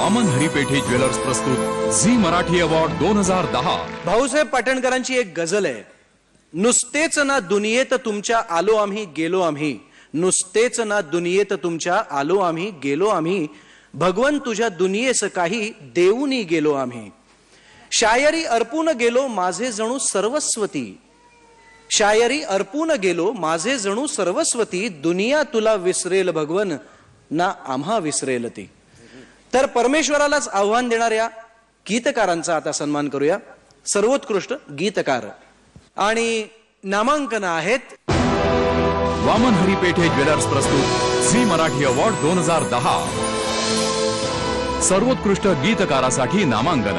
Vaman हरिपेठे jewellers प्रस्तुत Zee Marathi award 2010। Bhausaheb पाटणकरांची एक गझल आहे, नुसतेच ना दुनियेत तुमच्या आलो आम्ही गेलो आम्ही, नुसतेच ना दुनियेत तुमच्या आलो आम्ही गेलो आम्ही, भगवन तुझ्या दुनियेस काही देऊनी गेलो आम्ही। शायरी अर्पून गेलो माझे जणू सर्वस्वती, शायरी अर्पून गेलो माझे जणू सर्वस्वती, दुनिया तुला विसरेल भगवन ना आम्हा विसरेल ती। तर परमेश्वरालाच आव्हान देणाऱ्या गीतकारांचा आता सन्मान करूया। सर्वोत्कृष्ट गीतकार आणि नामांकन आहेत वामन हरिपेठे ज्वेलर्स प्रस्तुत झी मराठी अवॉर्ड 2010। सर्वोत्कृष्ट गीतकारासाठी नामांकन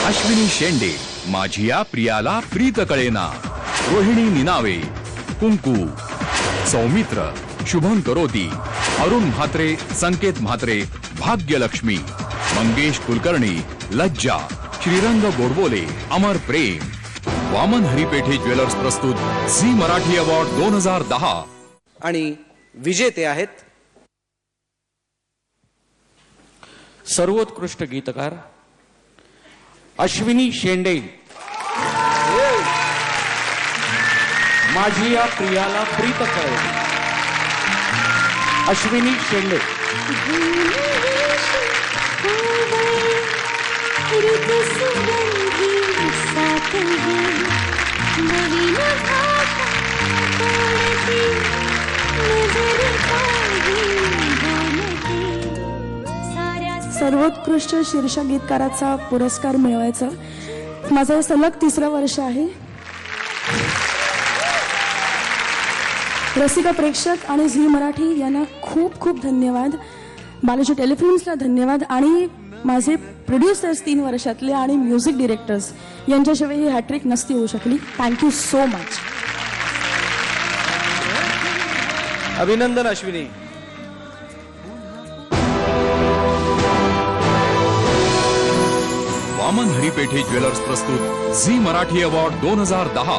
अश्विनी शेंडे, माझिया प्रियाला प्रीत कळेना, रोहिणी निनावे, कुंकू, सौमित्र, शुभम करोती, अरुण म्हात्रे, संकेत म्हात्रे, भाग्यलक्ष्मी, मंगेश कुलकर्णी, लज्जा, श्रीरंग गोडबोले, अमर प्रेम। वामन हरिपेठे ज्वेलर्स प्रस्तुत झी मराठी अवॉर्ड 2010 आणि विजेते आहेत सर्वोत्कृष्ट गीतकार अश्विनी शेंडे, माझी या प्रियाला प्रीत कळे। अश्विनी शेंडे। सर्वोत्कृष्ट शीर्षक गीतकाराचा पुरस्कार मिळवायचा माझं सलग 3रं वर्ष आहे। रसिका प्रेक्षक आणि झी मराठी यांना खूप खूप धन्यवाद, बालाजी टेलिफिल्म्सला धन्यवाद आणि माझे प्रोड्युसर्स 3 वर्षातले आणि म्युझिक डिरेक्टर्स यांच्याशिवाय ही हॅट्रिक नसती होऊ शकली। Thank you so much. अभिनंदन अश्विनी। वामन हरिपेठे ज्वेलर्स प्रस्तुत झी मराठी अवॉर्ड 2010।